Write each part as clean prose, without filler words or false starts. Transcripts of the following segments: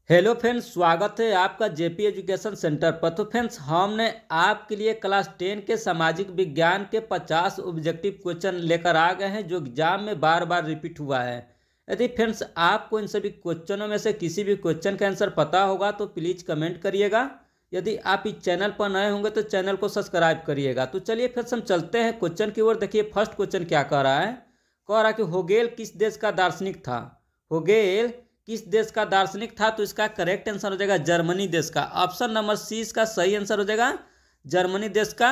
Hello friends, स्वागत है आपका जेपी एजुकेशन सेंटर पर। तो फ्रेंड्स, हमने आपके लिए क्लास 10 के सामाजिक विज्ञान के 50 ऑब्जेक्टिव क्वेश्चन लेकर आ गए हैं जो एग्जाम में बार बार रिपीट हुआ है। यदि फ्रेंड्स आपको इन सभी क्वेश्चनों में से किसी भी क्वेश्चन का आंसर पता होगा तो प्लीज़ कमेंट करिएगा। यदि आप इस चैनल पर नए होंगे तो चैनल को सब्सक्राइब करिएगा। तो चलिए फ्रेंड्स, हम चलते हैं क्वेश्चन की ओर। देखिए फर्स्ट क्वेश्चन क्या कह रहा है। कह रहा है कि होगेल किस देश का दार्शनिक था। होगेल किस देश का दार्शनिक था, तो इसका करेक्ट आंसर हो जाएगा जर्मनी देश का। ऑप्शन नंबर सी इसका सही आंसर हो जाएगा, जर्मनी देश का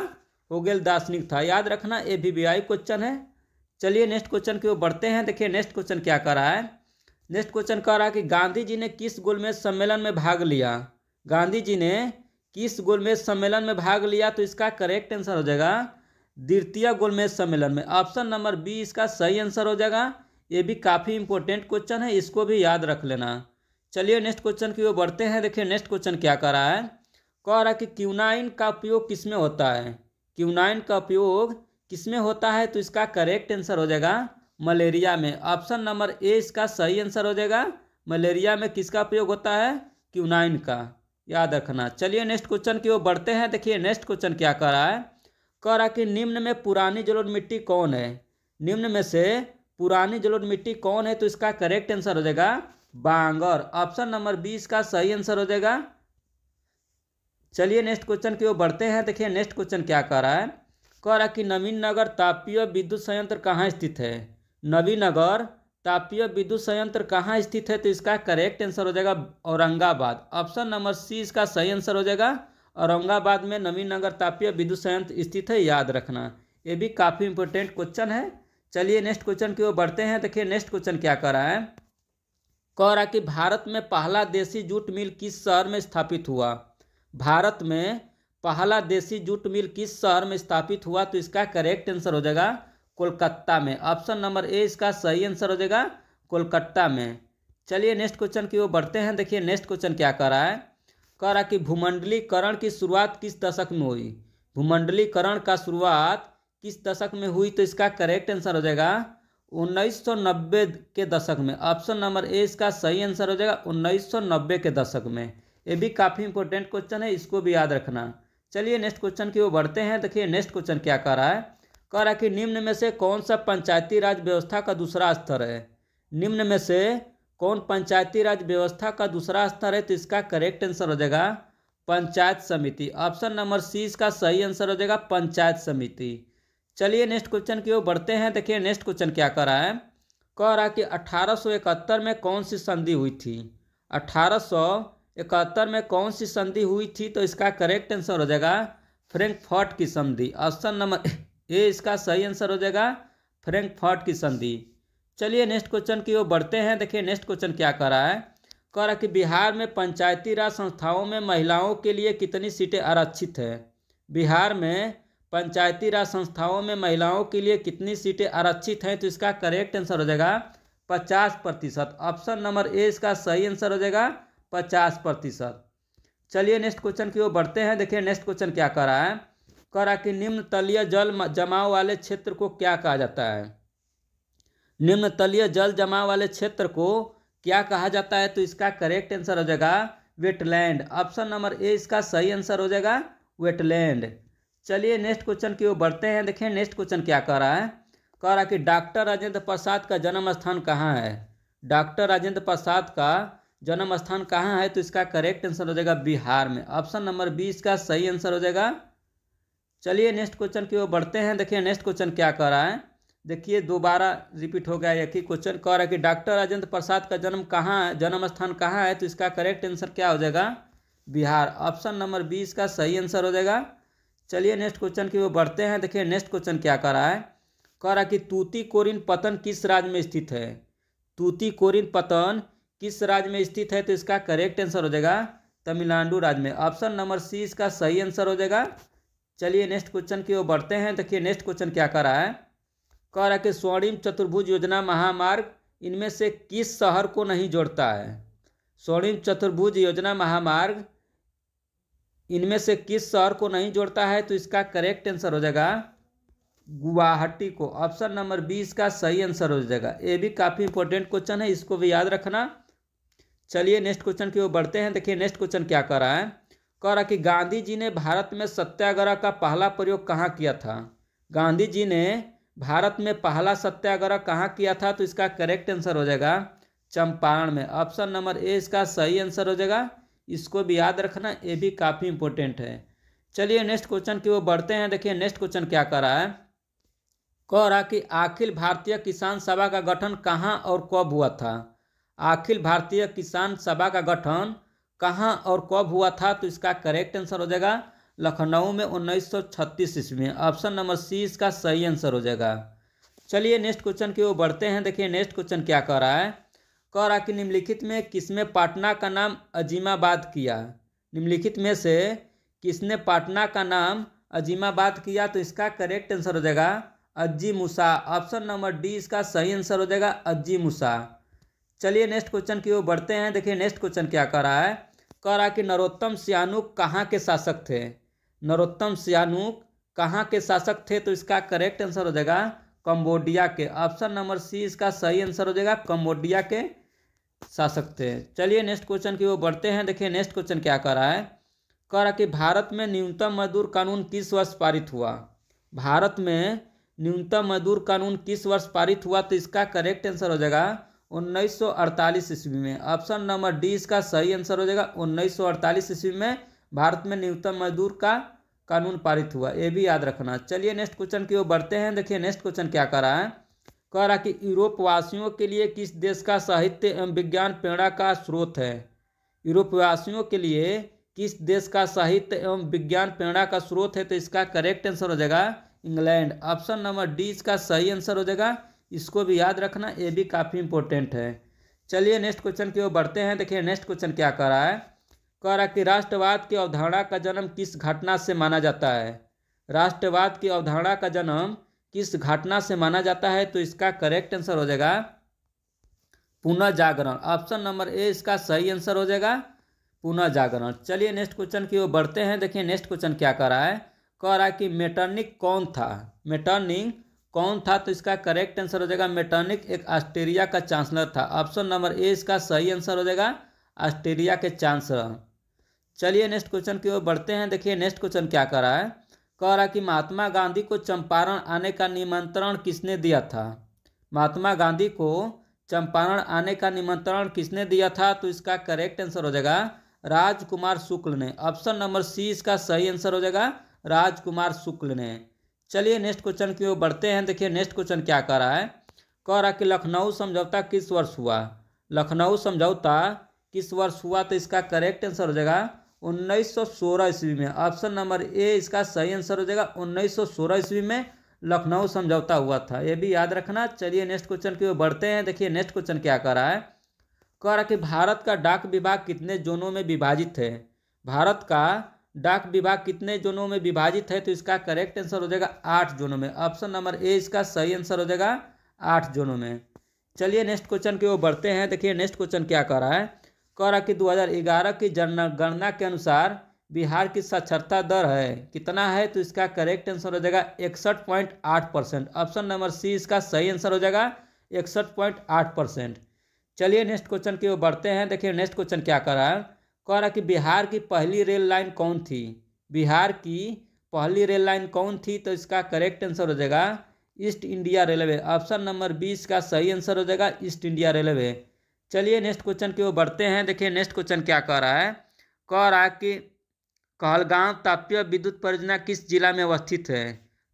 होगेल दार्शनिक था। याद रखना, ये वीवीआई क्वेश्चन है। चलिए नेक्स्ट क्वेश्चन की ओर बढ़ते हैं। देखिए नेक्स्ट क्वेश्चन क्या कर रहा है। नेक्स्ट क्वेश्चन कह रहा है कि गांधी जी ने किस गोलमेज सम्मेलन में भाग लिया। गांधी जी ने किस गोलमेज सम्मेलन में भाग लिया, तो इसका करेक्ट आंसर हो जाएगा द्वितीय गोलमेज सम्मेलन में। ऑप्शन नंबर बी इसका सही आंसर हो जाएगा। ये भी काफ़ी इंपॉर्टेंट क्वेश्चन है, इसको भी याद रख लेना। चलिए नेक्स्ट क्वेश्चन की ओर बढ़ते हैं। देखिए नेक्स्ट क्वेश्चन क्या कर रहा है। कह रहा है कि क्यूनाइन का उपयोग किसमें होता है। क्यूनाइन का उपयोग किसमें होता है, तो इसका करेक्ट आंसर हो जाएगा मलेरिया में। ऑप्शन नंबर ए इसका सही आंसर हो जाएगा। मलेरिया में किसका उपयोग होता है, क्यूनाइन का। याद रखना। चलिए नेक्स्ट क्वेश्चन की ओर बढ़ते हैं। देखिए नेक्स्ट क्वेश्चन क्या कर रहा है। कह रहा है कि निम्न में पुरानी जलोढ़ मिट्टी कौन है। निम्न में से पुरानी जलोढ़ मिट्टी कौन है, तो इसका करेक्ट आंसर हो जाएगा बांगर। ऑप्शन नंबर 20 का सही आंसर हो जाएगा। चलिए नेक्स्ट क्वेश्चन की ओर बढ़ते हैं। देखिए नेक्स्ट क्वेश्चन क्या कह रहा है। कह रहा है कि नवीननगर तापीय विद्युत संयंत्र कहाँ स्थित है। नवीनगर तापीय विद्युत संयंत्र कहाँ स्थित है, तो इसका करेक्ट आंसर हो जाएगा औरंगाबाद। ऑप्शन नंबर सी इसका सही आंसर हो जाएगा। औरंगाबाद में नवीननगर तापीय विद्युत संयंत्र स्थित है, याद रखना। ये भी काफ़ी इंपॉर्टेंट क्वेश्चन है। चलिए नेक्स्ट क्वेश्चन की ओर बढ़ते हैं। देखिए नेक्स्ट क्वेश्चन क्या कर रहा है। कह रहा है कि भारत में पहला देसी जूट मिल किस शहर में स्थापित हुआ। भारत में पहला देसी जूट मिल किस शहर में स्थापित हुआ, तो इसका करेक्ट आंसर हो जाएगा कोलकाता में। ऑप्शन नंबर ए इसका सही आंसर हो जाएगा कोलकाता में। चलिए नेक्स्ट क्वेश्चन की ओर बढ़ते हैं। देखिए नेक्स्ट क्वेश्चन क्या कर रहा है। कह रहा है कि भूमंडलीकरण की शुरुआत किस दशक में हुई। भूमंडलीकरण का शुरुआत किस दशक में हुई, तो इसका करेक्ट आंसर हो जाएगा 1990 के दशक में। ऑप्शन नंबर ए इसका सही आंसर हो जाएगा 1990 के दशक में। ये भी काफ़ी इंपॉर्टेंट क्वेश्चन है, इसको भी याद रखना। चलिए नेक्स्ट क्वेश्चन की ओर बढ़ते हैं। देखिए नेक्स्ट क्वेश्चन क्या कह रहा है। कह रहा है कि निम्न में से कौन सा पंचायती राज व्यवस्था का दूसरा स्तर है। निम्न में से कौन पंचायती राज व्यवस्था का दूसरा स्तर है, तो इसका करेक्ट आंसर हो जाएगा पंचायत समिति। ऑप्शन नंबर सी इसका सही आंसर हो जाएगा पंचायत समिति। चलिए नेक्स्ट क्वेश्चन की ओर बढ़ते हैं। देखिए नेक्स्ट क्वेश्चन क्या कर रहा है। कह रहा है कि 1871 में कौन सी संधि हुई थी। 1871 में कौन सी संधि हुई थी, तो इसका करेक्ट आंसर हो जाएगा फ्रैंकफर्ट की संधि। ऑप्शन नंबर ए इसका सही आंसर हो जाएगा फ्रैंकफर्ट की संधि। चलिए नेक्स्ट क्वेश्चन की ओर बढ़ते हैं। देखिए नेक्स्ट क्वेश्चन क्या कर रहा है। कह रहा है कि बिहार में पंचायती राज संस्थाओं में महिलाओं के लिए कितनी सीटें आरक्षित है। बिहार में पंचायती राज संस्थाओं में महिलाओं के लिए कितनी सीटें आरक्षित हैं, तो इसका करेक्ट आंसर हो जाएगा 50%। ऑप्शन नंबर ए इसका सही आंसर हो जाएगा 50%। चलिए नेक्स्ट क्वेश्चन की ओर बढ़ते हैं। देखिए नेक्स्ट क्वेश्चन क्या कर रहा है। कह रहा है कि निम्न तलीय जल जमाव वाले क्षेत्र को क्या कहा जाता है। निम्न तलीय जल जमाव वाले क्षेत्र को क्या कहा जाता है, तो इसका करेक्ट आंसर हो जाएगा वेटलैंड। ऑप्शन नंबर ए इसका सही आंसर हो जाएगा वेटलैंड। चलिए नेक्स्ट क्वेश्चन की ओर बढ़ते हैं। देखिए नेक्स्ट क्वेश्चन क्या कर रहा है। कह रहा है कि डॉक्टर राजेंद्र प्रसाद का जन्म स्थान कहाँ है। डॉक्टर राजेंद्र प्रसाद का जन्म स्थान कहाँ है, तो इसका करेक्ट आंसर हो जाएगा बिहार में। ऑप्शन नंबर 20 का सही आंसर हो जाएगा। चलिए नेक्स्ट क्वेश्चन की ओर बढ़ते हैं। देखिए नेक्स्ट क्वेश्चन क्या कर रहा है। देखिए दोबारा रिपीट हो गया एक ही क्वेश्चन। कह रहा है कि डॉक्टर राजेंद्र प्रसाद का जन्म स्थान कहाँ है, तो इसका करेक्ट आंसर क्या हो जाएगा बिहार। ऑप्शन नंबर 20 का सही आंसर हो जाएगा। चलिए नेक्स्ट क्वेश्चन की ओर बढ़ते हैं। देखिए नेक्स्ट क्वेश्चन क्या कर रहा है। कह रहा है कि तूतीकोरिन पत्तन किस राज्य में स्थित है। तूतीकोरिन पत्तन किस राज्य में स्थित है, तो इसका करेक्ट आंसर हो जाएगा तमिलनाडु राज्य में। ऑप्शन नंबर सी इसका सही आंसर हो जाएगा। चलिए नेक्स्ट क्वेश्चन की ओर बढ़ते हैं। देखिए नेक्स्ट क्वेश्चन क्या कर रहा है। कह रहा है कि स्वर्णिम चतुर्भुज योजना महामार्ग इनमें से किस शहर को नहीं जोड़ता है। स्वर्णिम चतुर्भुज योजना महामार्ग इनमें से किस शहर को नहीं जोड़ता है, तो इसका करेक्ट आंसर हो जाएगा गुवाहाटी को। ऑप्शन नंबर 20 का सही आंसर हो जाएगा। ये भी काफ़ी इंपॉर्टेंट क्वेश्चन है, इसको भी याद रखना। चलिए नेक्स्ट क्वेश्चन की ओर बढ़ते हैं। देखिए नेक्स्ट क्वेश्चन क्या कर रहा है। कह रहा कि गांधी जी ने भारत में सत्याग्रह का पहला प्रयोग कहाँ किया था। गांधी जी ने भारत में पहला सत्याग्रह कहाँ किया था, तो इसका करेक्ट आंसर हो जाएगा चंपारण में। ऑप्शन नंबर ए इसका सही आंसर हो जाएगा। इसको भी याद रखना, ये भी काफ़ी इंपॉर्टेंट है। चलिए नेक्स्ट क्वेश्चन की ओर बढ़ते हैं। देखिए नेक्स्ट क्वेश्चन क्या कर रहा है। कह रहा कि अखिल भारतीय किसान सभा का गठन कहाँ और कब हुआ था। अखिल भारतीय किसान सभा का गठन कहाँ और कब हुआ था, तो इसका करेक्ट आंसर हो जाएगा लखनऊ में 1936 ईस्वी में। ऑप्शन नंबर सी इसका सही आंसर हो जाएगा। चलिए नेक्स्ट क्वेश्चन की ओर बढ़ते हैं। देखिए नेक्स्ट क्वेश्चन क्या कह रहा है। कह रहा कि निम्नलिखित में किसने पाटना का नाम अजीमाबाद किया। निम्नलिखित में से किसने पाटना का नाम अजीमाबाद किया, तो इसका करेक्ट आंसर हो जाएगा अज्जी मूसा। ऑप्शन नंबर डी इसका सही आंसर हो जाएगा अज्जी मूसा। चलिए नेक्स्ट क्वेश्चन की ओर बढ़ते हैं। देखिए नेक्स्ट क्वेश्चन क्या कह रहा है। कह रहा कि नरोत्तम सियानुक कहाँ के शासक थे। नरोत्तम सियानुक कहाँ के शासक थे, तो इसका करेक्ट आंसर हो जाएगा कंबोडिया के। ऑप्शन नंबर सी इसका सही आंसर हो जाएगा कंबोडिया के शासक थे। चलिए नेक्स्ट क्वेश्चन की ओर बढ़ते हैं। देखिए नेक्स्ट क्वेश्चन क्या कह रहा है। कह रहा कि भारत में न्यूनतम मजदूर कानून किस वर्ष पारित हुआ। भारत में न्यूनतम मजदूर कानून किस वर्ष पारित हुआ, तो इसका करेक्ट आंसर हो जाएगा 1948 ईस्वी में। ऑप्शन नंबर डी इसका सही आंसर हो जाएगा 1948 ईस्वी में भारत में न्यूनतम मजदूर का कानून पारित हुआ, ये भी याद रखना। चलिए नेक्स्ट क्वेश्चन की ओर बढ़ते हैं। देखिए नेक्स्ट क्वेश्चन क्या कह रहा है। कह रहा कि यूरोप वासियों के लिए किस देश का साहित्य एवं विज्ञान प्रेरणा का स्रोत है। यूरोप वासियों के लिए किस देश का साहित्य एवं विज्ञान प्रेरणा का स्रोत है, तो इसका करेक्ट आंसर हो जाएगा इंग्लैंड। ऑप्शन नंबर डी इसका सही आंसर हो जाएगा। इसको भी याद रखना, ये भी काफ़ी इंपॉर्टेंट है। चलिए नेक्स्ट क्वेश्चन की ओर बढ़ते हैं। देखिए नेक्स्ट क्वेश्चन क्या कह रहा है। कह रहा कि राष्ट्रवाद की अवधारणा का जन्म किस घटना से माना जाता है। राष्ट्रवाद की अवधारणा का जन्म किस घटना से माना जाता है, तो इसका करेक्ट आंसर हो जाएगा पुनः जागरण। ऑप्शन नंबर ए इसका सही आंसर हो जाएगा पुनः जागरण। चलिए नेक्स्ट क्वेश्चन की ओर बढ़ते हैं। देखिए नेक्स्ट क्वेश्चन क्या कह रहा है। कह रहा है कि मेटरनिक कौन था। मेटरनिक कौन था, तो इसका करेक्ट आंसर हो जाएगा मेटरनिक एक ऑस्ट्रेलिया का चांसलर था। ऑप्शन नंबर ए इसका सही आंसर हो जाएगा ऑस्ट्रेलिया के चांसलर। चलिए नेक्स्ट क्वेश्चन की ओर बढ़ते हैं। देखिए नेक्स्ट क्वेश्चन क्या कह रहा है। कह रहा कि महात्मा गांधी को चंपारण आने का निमंत्रण किसने दिया था। महात्मा गांधी को चंपारण आने का निमंत्रण किसने दिया था, तो इसका करेक्ट आंसर हो जाएगा राजकुमार शुक्ल ने। ऑप्शन नंबर सी इसका सही आंसर हो जाएगा राजकुमार शुक्ल ने। चलिए नेक्स्ट क्वेश्चन की ओर बढ़ते हैं। देखिए नेक्स्ट क्वेश्चन क्या कह रहा है। कह रहा कि लखनऊ समझौता किस वर्ष हुआ। लखनऊ समझौता किस वर्ष हुआ, तो इसका करेक्ट आंसर हो जाएगा 1916 ईस्वी में। ऑप्शन नंबर ए इसका सही आंसर हो जाएगा 1916 ईस्वी में लखनऊ समझौता हुआ था, ये भी याद रखना। चलिए नेक्स्ट क्वेश्चन की ओर बढ़ते हैं। देखिए नेक्स्ट क्वेश्चन क्या कह रहा है। कह रहा कि भारत का डाक विभाग कितने जोनों में विभाजित है। भारत का डाक विभाग कितने जोनों में विभाजित है, तो इसका करेक्ट आंसर हो जाएगा 8 जोनों में। ऑप्शन नंबर ए इसका सही आंसर हो जाएगा 8 जोनों में। चलिए नेक्स्ट क्वेश्चन की ओर बढ़ते हैं। देखिए नेक्स्ट क्वेश्चन क्या कह रहा है। कह रहा कि 2011 की गणना के अनुसार बिहार की साक्षरता दर है कितना है, तो इसका करेक्ट आंसर हो जाएगा 61.8%। ऑप्शन नंबर सी इसका सही आंसर हो जाएगा 61.8%। चलिए नेक्स्ट क्वेश्चन की ओर बढ़ते हैं। देखिए नेक्स्ट क्वेश्चन क्या कह रहा है। कह रहा कि बिहार की पहली रेल लाइन कौन थी। बिहार की पहली रेल लाइन कौन थी, तो इसका करेक्ट आंसर हो जाएगा east India railway. Option number 20 का सही आंसर हो जाएगा ईस्ट इंडिया रेलवे। चलिए नेक्स्ट क्वेश्चन की ओर बढ़ते हैं। देखिए नेक्स्ट क्वेश्चन क्या कह रहा है। कह रहा है कि कहलगांव तापीय विद्युत परियोजना किस जिला में अवस्थित है।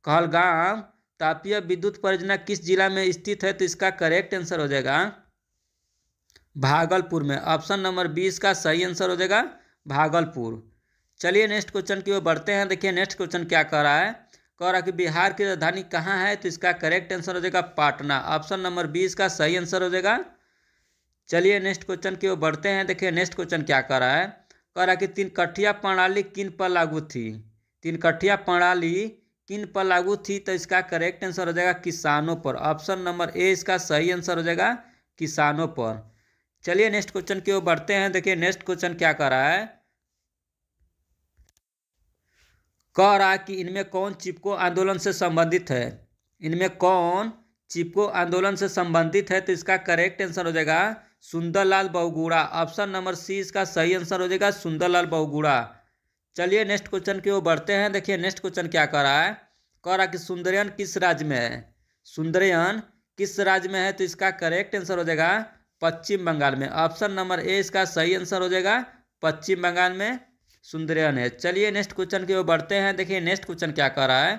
कहलगांव तापीय विद्युत परियोजना किस जिला में स्थित है, तो इसका करेक्ट आंसर हो जाएगा भागलपुर में। ऑप्शन नंबर 20 का सही आंसर हो जाएगा भागलपुर। चलिए नेक्स्ट क्वेश्चन की ओर बढ़ते हैं। देखिए नेक्स्ट क्वेश्चन क्या कह रहा है। कह रहा कि बिहार की राजधानी कहाँ है, तो इसका करेक्ट आंसर हो जाएगा पटना। ऑप्शन नंबर 20 का सही आंसर हो जाएगा। चलिए नेक्स्ट क्वेश्चन की ओर बढ़ते हैं। देखिए नेक्स्ट क्वेश्चन क्या कह रहा है। कह रहा कि 3 कठिया प्रणाली किन पर लागू थी। 3 कठिया प्रणाली किन पर लागू थी, तो इसका करेक्ट आंसर हो जाएगा किसानों पर। ऑप्शन नंबर ए इसका सही आंसर हो जाएगा किसानों पर। चलिए नेक्स्ट क्वेश्चन की ओर बढ़ते हैं। देखिए नेक्स्ट क्वेश्चन क्या कह रहा है। कह रहा है कि इनमें कौन चिपको आंदोलन से संबंधित है। इनमें कौन चिपको आंदोलन से संबंधित है, तो इसका करेक्ट आंसर हो जाएगा Sundarlal Bahuguna. Option number C इसका सही आंसर हो जाएगा सुंदरलाल बहुगुणा। चलिए नेक्स्ट क्वेश्चन की ओर बढ़ते हैं। देखिए नेक्स्ट क्वेश्चन क्या कर रहा है, कह रहा कि सुंदरयन किस राज्य में है। सुंदरयन किस राज्य में है, तो इसका करेक्ट आंसर हो जाएगा पश्चिम बंगाल में। ऑप्शन नंबर ए इसका सही आंसर हो जाएगा पश्चिम बंगाल में सुंदरयन है। चलिए नेक्स्ट क्वेश्चन की ओर बढ़ते हैं। देखिए नेक्स्ट क्वेश्चन क्या कर रहा है,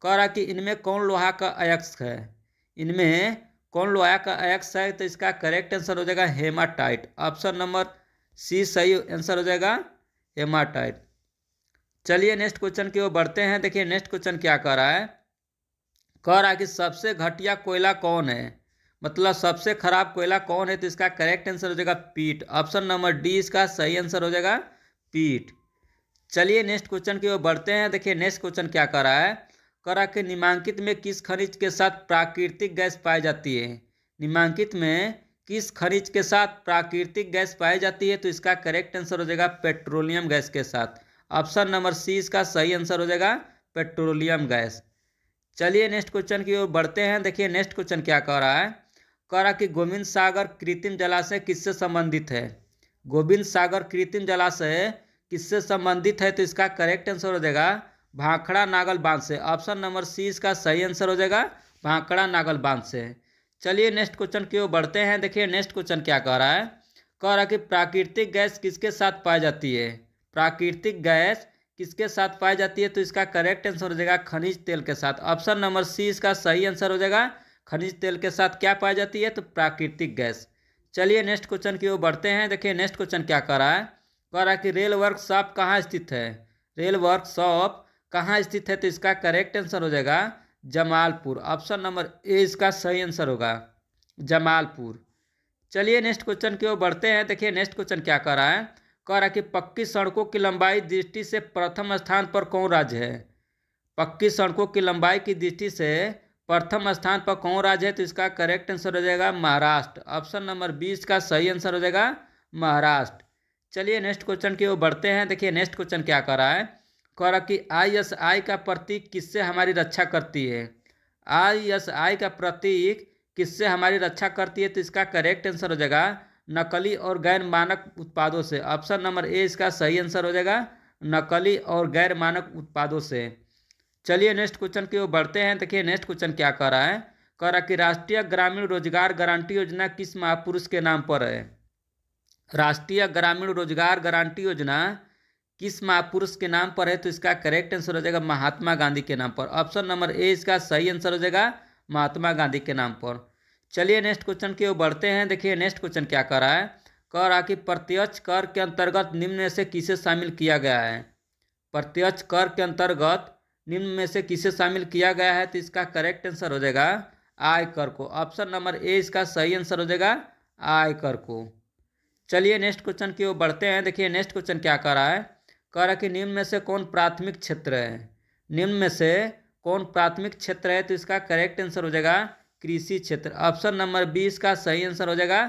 कह रहा कि इनमें कौन लोहा का अयस्क है। इनमें कौन लोहा का अयस्क है, तो इसका करेक्ट आंसर हो जाएगा हेमाटाइट। ऑप्शन नंबर सी सही आंसर हो जाएगा हेमाटाइट। चलिए नेक्स्ट क्वेश्चन की ओर बढ़ते हैं। देखिए नेक्स्ट क्वेश्चन क्या कर रहा है, कह रहा है कि सबसे घटिया कोयला कौन है, मतलब सबसे खराब कोयला कौन है, तो इसका करेक्ट आंसर हो जाएगा पीट। ऑप्शन नंबर डी इसका सही आंसर हो जाएगा पीट। चलिए नेक्स्ट क्वेश्चन की ओर बढ़ते हैं। देखिए नेक्स्ट क्वेश्चन क्या कर रहा है, कह रहा कि निम्नांकित में किस खनिज के साथ प्राकृतिक गैस पाई जाती है। निम्नांकित में किस खनिज के साथ प्राकृतिक गैस पाई जाती है, तो इसका करेक्ट आंसर हो जाएगा पेट्रोलियम गैस के साथ। ऑप्शन नंबर सी इसका सही आंसर हो जाएगा पेट्रोलियम गैस। चलिए नेक्स्ट क्वेश्चन की ओर बढ़ते हैं। देखिए नेक्स्ट क्वेश्चन क्या कह रहा है, कह रहा कि गोविंद सागर कृत्रिम जलाशय किससे संबंधित है। गोविंद सागर कृत्रिम जलाशय किससे संबंधित है, तो इसका करेक्ट आंसर हो जाएगा भाखड़ा नागल बांध से। ऑप्शन नंबर सी इसका सही आंसर हो जाएगा भाखड़ा नागल बांध से। चलिए नेक्स्ट क्वेश्चन की ओर बढ़ते हैं। देखिए नेक्स्ट क्वेश्चन क्या कह रहा है, कह रहा कि प्राकृतिक गैस किसके साथ पाई जाती है। प्राकृतिक गैस किसके साथ पाई जाती है, तो इसका करेक्ट आंसर हो जाएगा खनिज तेल के साथ। ऑप्शन नंबर सी इसका सही आंसर हो जाएगा खनिज तेल के साथ क्या पाई जाती है, तो प्राकृतिक गैस। चलिए नेक्स्ट क्वेश्चन की ओर बढ़ते हैं। देखिए नेक्स्ट क्वेश्चन क्या कर रहा है, कह रहा है कि रेल वर्कशॉप कहाँ स्थित है। रेल वर्कशॉप कहाँ स्थित है, तो इसका करेक्ट आंसर हो जाएगा जमालपुर। ऑप्शन नंबर ए इसका सही आंसर होगा जमालपुर। चलिए नेक्स्ट क्वेश्चन की ओर बढ़ते हैं। देखिए नेक्स्ट क्वेश्चन क्या कर रहा है, कह रहा कि पक्की सड़कों की लंबाई दृष्टि से प्रथम स्थान पर कौन राज्य है। पक्की सड़कों की लंबाई की दृष्टि से प्रथम स्थान पर कौन राज्य है, तो इसका करेक्ट आंसर हो जाएगा महाराष्ट्र। ऑप्शन नंबर 20 का सही आंसर हो जाएगा महाराष्ट्र। चलिए नेक्स्ट क्वेश्चन की ओर बढ़ते हैं। देखिए नेक्स्ट क्वेश्चन क्या कर रहा है, कह रहा कि ISI का प्रतीक किससे हमारी रक्षा करती है। ISI का प्रतीक किससे हमारी रक्षा करती है, तो इसका करेक्ट आंसर हो जाएगा नकली और गैर मानक उत्पादों से। ऑप्शन नंबर ए इसका सही आंसर हो जाएगा नकली और गैर मानक उत्पादों से। चलिए नेक्स्ट क्वेश्चन की ओर बढ़ते हैं। देखिए नेक्स्ट क्वेश्चन क्या कर रहा है, कह रहा कि राष्ट्रीय ग्रामीण रोजगार गारंटी योजना किस महापुरुष के नाम पर है। राष्ट्रीय ग्रामीण रोजगार गारंटी योजना किस महापुरुष के नाम पर है, तो इसका करेक्ट आंसर हो जाएगा महात्मा गांधी के नाम पर। ऑप्शन नंबर ए इसका सही आंसर हो जाएगा महात्मा गांधी के नाम पर। चलिए नेक्स्ट क्वेश्चन की ओर बढ़ते हैं। देखिए नेक्स्ट क्वेश्चन क्या कर रहा है, कह रहा कि प्रत्यक्ष कर के अंतर्गत निम्न में से किसे शामिल किया गया है। प्रत्यक्ष कर के अंतर्गत निम्न में से किसे शामिल किया गया है, तो इसका करेक्ट आंसर हो जाएगा आयकर को। ऑप्शन नंबर ए इसका सही आंसर हो जाएगा आयकर को। चलिए नेक्स्ट क्वेश्चन की ओर बढ़ते हैं। देखिए नेक्स्ट क्वेश्चन क्या कर रहा है, कह रहा कि निम्न में से कौन प्राथमिक क्षेत्र है। निम्न में से कौन प्राथमिक क्षेत्र है, तो इसका करेक्ट आंसर हो जाएगा कृषि क्षेत्र। ऑप्शन नंबर 20 का सही आंसर हो जाएगा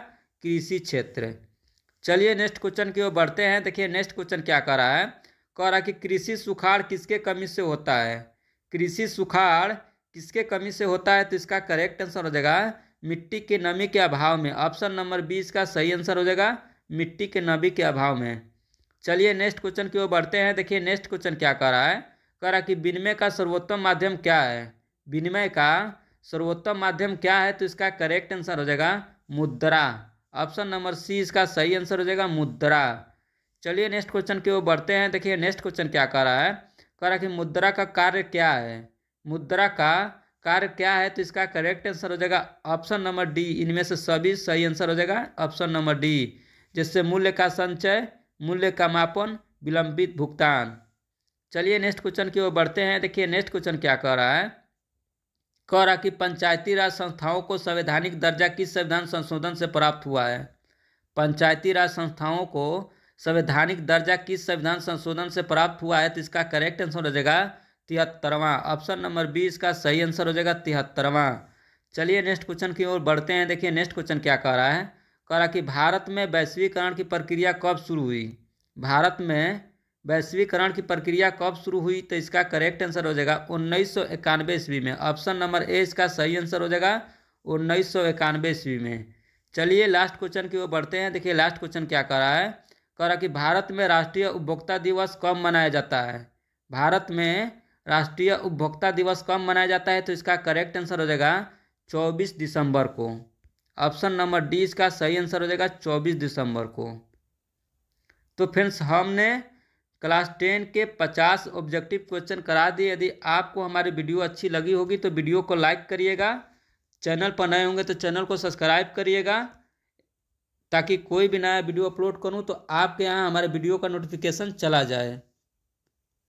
कृषि क्षेत्र। चलिए नेक्स्ट क्वेश्चन की ओर बढ़ते हैं। देखिए नेक्स्ट क्वेश्चन क्या कर रहा है, कह रहा कि कृषि सुखाड़ किसके कमी से होता है। कृषि सुखाड़ किसके कमी से होता है, तो इसका करेक्ट आंसर हो जाएगा मिट्टी के नमी के अभाव में। ऑप्शन नंबर 20 का सही आंसर हो जाएगा मिट्टी के नमी के अभाव में। चलिए नेक्स्ट क्वेश्चन की ओर बढ़ते हैं। देखिए नेक्स्ट क्वेश्चन क्या कर रहा है, कह रहा कि विनिमय का सर्वोत्तम माध्यम क्या है। विनिमय का सर्वोत्तम माध्यम क्या है, तो इसका करेक्ट आंसर हो जाएगा मुद्रा। ऑप्शन नंबर सी इसका सही आंसर हो जाएगा मुद्रा। चलिए नेक्स्ट क्वेश्चन की ओर बढ़ते हैं। देखिए नेक्स्ट क्वेश्चन क्या कर रहा है, कह रहा कि मुद्रा का कार्य क्या है। मुद्रा का कार्य क्या है, तो इसका करेक्ट आंसर हो जाएगा ऑप्शन नंबर डी। इनमें से सभी सही आंसर हो जाएगा ऑप्शन नंबर डी, जिससे मूल्य का संचय, मूल्य का मापन, विलंबित भुगतान। चलिए नेक्स्ट क्वेश्चन की ओर बढ़ते हैं। देखिए नेक्स्ट क्वेश्चन क्या कह रहा है, कह रहा कि पंचायती राज संस्थाओं को संवैधानिक दर्जा किस संविधान संशोधन से प्राप्त हुआ है। पंचायती राज संस्थाओं को संवैधानिक दर्जा किस संविधान संशोधन से प्राप्त हुआ है, तो इसका करेक्ट आंसर हो जाएगा 73वां। ऑप्शन नंबर 20 का सही आंसर हो जाएगा 73वां। चलिए नेक्स्ट क्वेश्चन की ओर बढ़ते हैं। देखिए नेक्स्ट क्वेश्चन क्या कह रहा है, कह रहा कि भारत में वैश्वीकरण की प्रक्रिया कब शुरू हुई। भारत में वैश्वीकरण की प्रक्रिया कब शुरू हुई, तो इसका करेक्ट आंसर हो जाएगा 1991 ईस्वी में। ऑप्शन नंबर ए इसका सही आंसर हो जाएगा 1991 ईस्वी में। चलिए लास्ट क्वेश्चन की ओर बढ़ते हैं। देखिए लास्ट क्वेश्चन क्या कह रहा है, कह रहा कि भारत में राष्ट्रीय उपभोक्ता दिवस कब मनाया जाता है। भारत में राष्ट्रीय उपभोक्ता दिवस कब मनाया जाता है, तो इसका करेक्ट आंसर हो जाएगा 24 दिसंबर को। ऑप्शन नंबर डी इसका सही आंसर हो जाएगा 24 दिसंबर को। तो फ्रेंड्स हमने क्लास 10 के 50 ऑब्जेक्टिव क्वेश्चन करा दिए। यदि आपको हमारी वीडियो अच्छी लगी होगी तो वीडियो को लाइक करिएगा, चैनल पर नए होंगे तो चैनल को सब्सक्राइब करिएगा, ताकि कोई भी नया वीडियो अपलोड करूं तो आपके यहाँ हमारे वीडियो का नोटिफिकेशन चला जाए।